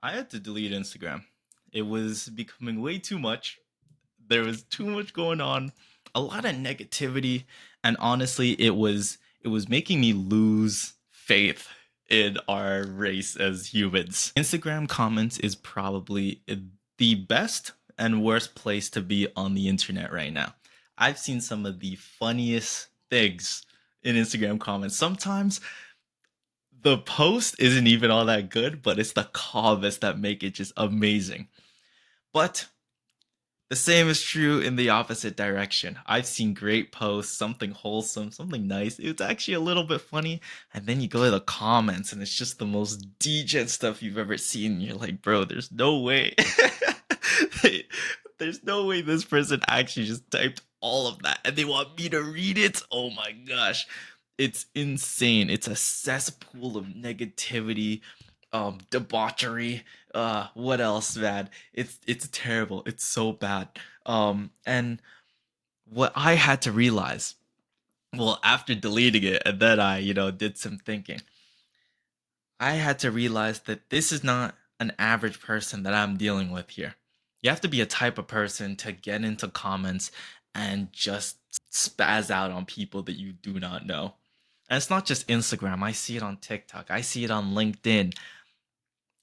I had to delete Instagram. It was becoming way too much. There was too much going on, a lot of negativity, and honestly, it was making me lose faith in our race as humans. Instagram comments is probably the best and worst place to be on the internet right now. I've seen some of the funniest things in Instagram comments. Sometimes the post isn't even all that good, but it's the comments that make it just amazing. But the same is true in the opposite direction. I've seen great posts, something wholesome, something nice. It's actually a little bit funny. And then you go to the comments and it's just the most degen stuff you've ever seen. You're like, bro, there's no way. There's no way this person actually just typed all of that and they want me to read it. Oh my gosh. It's insane. It's a cesspool of negativity, debauchery. What else, man? It's terrible. It's so bad. And what I had to realize, well, after deleting it, and then I, did some thinking. I had to realize that this is not an average person that I'm dealing with here. You have to be a type of person to get into comments and just spaz out on people that you do not know. And it's not just Instagram. I see it on TikTok. I see it on LinkedIn.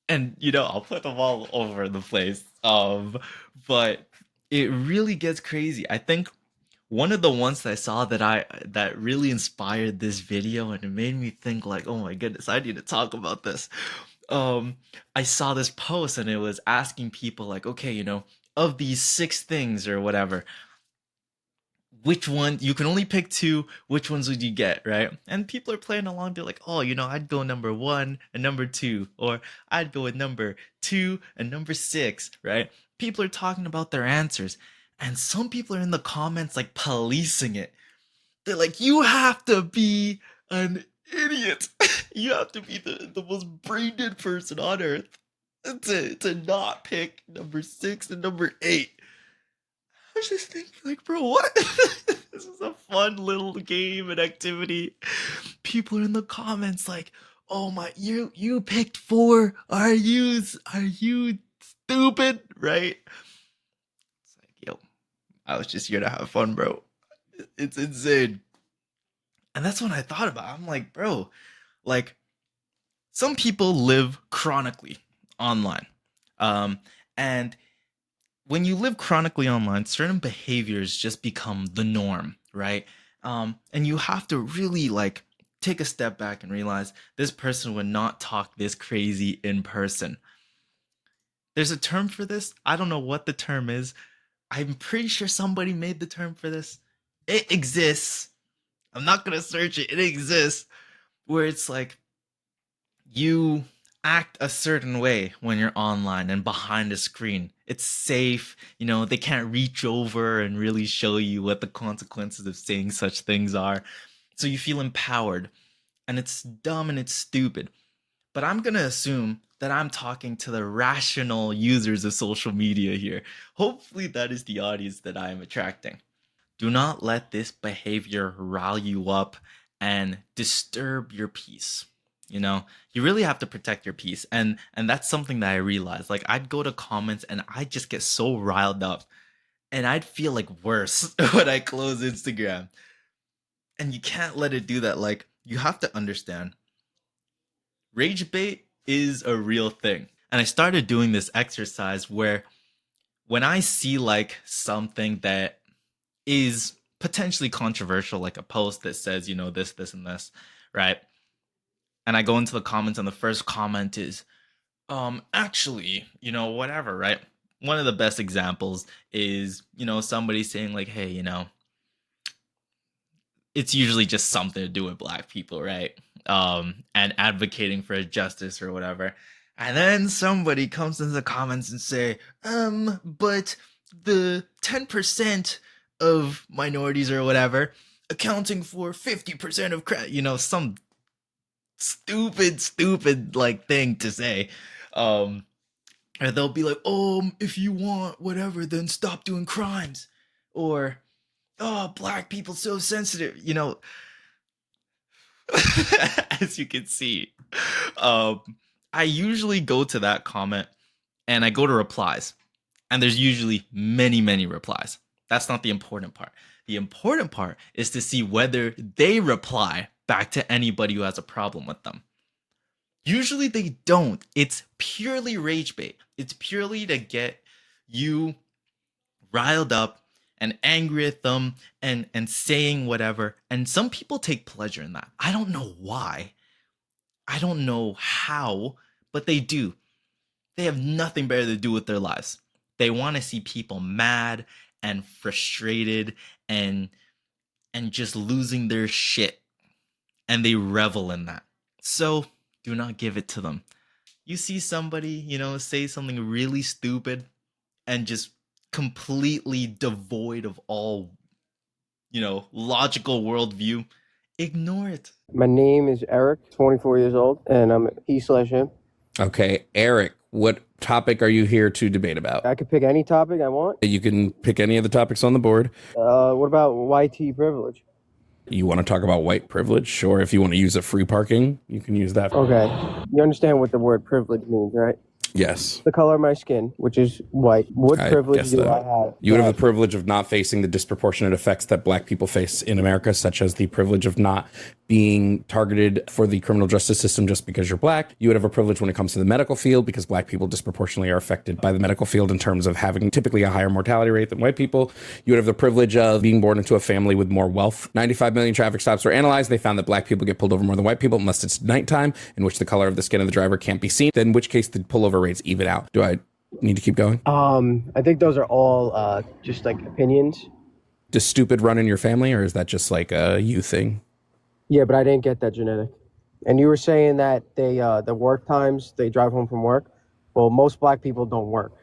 And I'll put them all over the place. But it really gets crazy. I think one of the ones that I saw that really inspired this video and it made me think like, oh my goodness, I need to talk about this. Um, I saw this post and it was asking people like, okay, of these six things or whatever, which one you can only pick two, which ones would you get, right? And people are playing along, they're like, oh, I'd go number one and number two, or I'd go with number two and number six, right? People are talking about their answers, and some people are in the comments like policing it. They're like, you have to be an idiot. You have to be the most brain dead person on earth to not pick number six and number eight. I was just thinking, like, bro, what? This is a fun little game and activity. People are in the comments like, "Oh my, you picked four. Are you stupid?" Right? It's like, yo, I was just here to have fun, bro. It's insane. And that's what I thought about. I'm like, bro, like some people live chronically online, um, and when you live chronically online, certain behaviors just become the norm, right? And you have to really like take a step back and realize this person would not talk this crazy in person. There's a term for this. I don't know what the term is. I'm pretty sure somebody made the term for this. It exists. I'm not gonna search it. It exists. Where it's like you act a certain way when you're online and behind a screen. It's safe, they can't reach over and really show you what the consequences of saying such things are. So you feel empowered. And it's dumb and it's stupid. But I'm going to assume that I'm talking to the rational users of social media here. Hopefully, that is the audience that I am attracting. Do not let this behavior rile you up and disturb your peace. You really have to protect your peace. And that's something that I realized. Like I'd go to comments and I'd just get so riled up and I'd feel like worse when I close Instagram. And you can't let it do that. Like you have to understand rage bait is a real thing. And I started doing this exercise where when I see like something that is potentially controversial, like a post that says, this, and this, right? And I go into the comments, and the first comment is, actually, whatever, right? One of the best examples is, somebody saying, like, hey, it's usually just something to do with black people, right? And advocating for justice or whatever. And then somebody comes into the comments and say, but the 10% of minorities or whatever accounting for 50% of some stupid like thing to say. Um, or they'll be like, "Oh, if you want whatever, then stop doing crimes," or "Oh, black people so sensitive," as you can see. Um, I usually go to that comment and I go to replies, and there's usually many, many replies. That's not the important part. The important part is to see whether they reply back to anybody who has a problem with them. Usually they don't. It's purely rage bait. It's purely to get you riled up and angry at them and saying whatever. And some people take pleasure in that. I don't know why. I don't know how, but they do. They have nothing better to do with their lives. They want to see people mad and frustrated and just losing their shit, and they revel in that. So, do not give it to them. You see somebody, say something really stupid and just completely devoid of all, logical worldview, ignore it. My name is Eric, 24 years old, and I'm he/him. Okay, Eric, what topic are you here to debate about? I could pick any topic I want. You can pick any of the topics on the board. What about YT privilege? You want to talk about white privilege, or if you want to use a free parking, you can use that. Okay. You understand what the word privilege means, right? Yes. The color of my skin, which is white. What privilege do I have? You would have the privilege of not facing the disproportionate effects that black people face in America, such as the privilege of not being targeted for the criminal justice system just because you're black. You would have a privilege when it comes to the medical field because black people disproportionately are affected by the medical field in terms of having typically a higher mortality rate than white people. You would have the privilege of being born into a family with more wealth. 95 million traffic stops were analyzed. They found that black people get pulled over more than white people unless it's nighttime, in which the color of the skin of the driver can't be seen, in which case the pullover rates even out. Do I need to keep going? I think those are all just like opinions. Does stupid run in your family, or is that just like a you thing? Yeah, but I didn't get that genetic. And you were saying that they the work times, they drive home from work. Well, most black people don't work.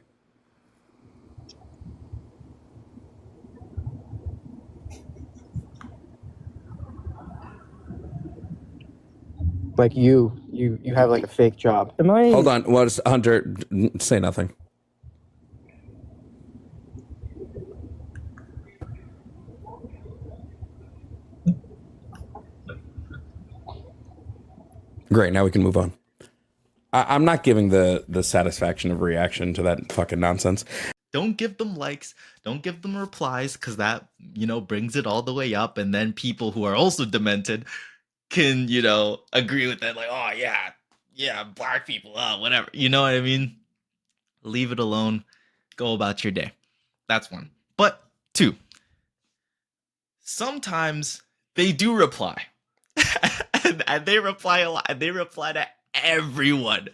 Like you have like a fake job. Hold on. What, Hunter? Say nothing. Great. Now we can move on. I'm not giving the satisfaction of reaction to that fucking nonsense. Don't give them likes. Don't give them replies, because that, brings it all the way up. And then people who are also demented can, agree with that. Like, oh, yeah, black people, whatever. You know what I mean? Leave it alone. Go about your day. That's one. But two, sometimes they do reply. and they reply a lot. And they reply to everyone.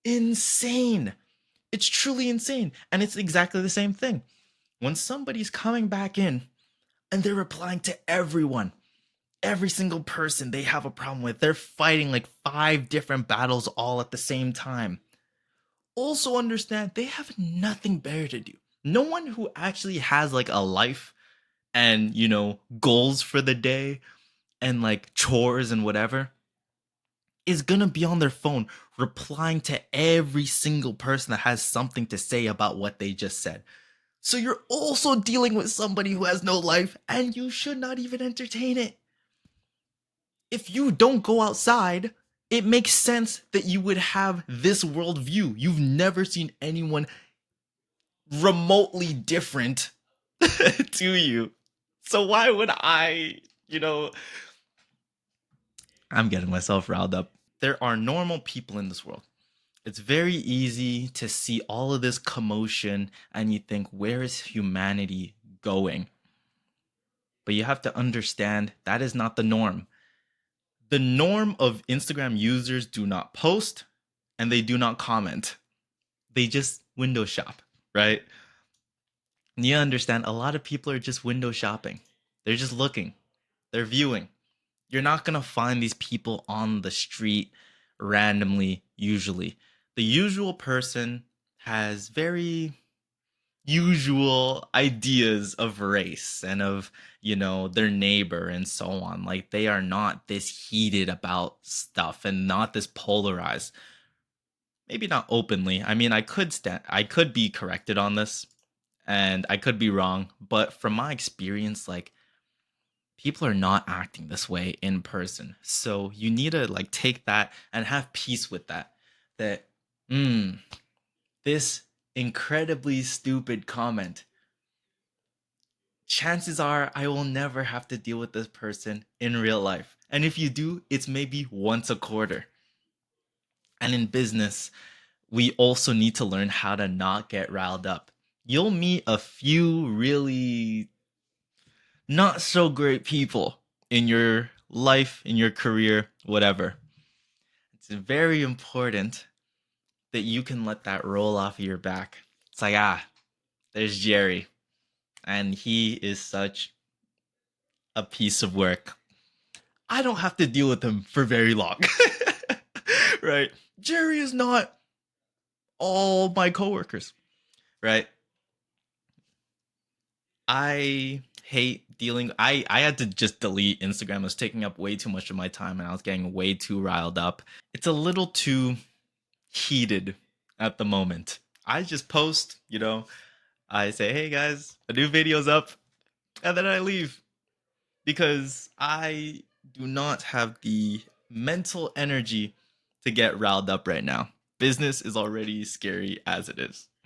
Insane. It's truly insane. And it's exactly the same thing. When somebody's coming back in and they're replying to everyone, every single person they have a problem with, they're fighting like 5 different battles all at the same time. Also understand they have nothing better to do. No one who actually has like a life and, goals for the day and like chores and whatever is gonna be on their phone replying to every single person that has something to say about what they just said. So you're also dealing with somebody who has no life, and you should not even entertain it. If you don't go outside, it makes sense that you would have this worldview. You've never seen anyone remotely different to you. So why would I, I'm getting myself riled up. There are normal people in this world. It's very easy to see all of this commotion and you think, where is humanity going? But you have to understand that is not the norm. The norm of Instagram users do not post and they do not comment. They just window shop, right? And you understand a lot of people are just window shopping. They're just looking. They're viewing. You're not going to find these people on the street randomly, usually. The usual person has very usual ideas of race and of, their neighbor and so on. Like, they are not this heated about stuff and not this polarized. Maybe not openly. I mean, I could be corrected on this and I could be wrong, but from my experience, like, people are not acting this way in person. So you need to like take that and have peace with that. that this incredibly stupid comment, chances are I will never have to deal with this person in real life. And if you do, it's maybe once a quarter. And in business, we also need to learn how to not get riled up. You'll meet a few really not so great people in your life, in your career, whatever. It's very important that you can let that roll off of your back. It's like, there's Jerry, and he is such a piece of work. I don't have to deal with him for very long. Right? Jerry is not all my coworkers, right? I hate dealing. I had to just delete Instagram. It was taking up way too much of my time, and I was getting way too riled up. It's a little too heated at the moment. I just post, I say, "Hey guys, a new video's up," and then I leave because I do not have the mental energy to get riled up right now. Business is already scary as it is.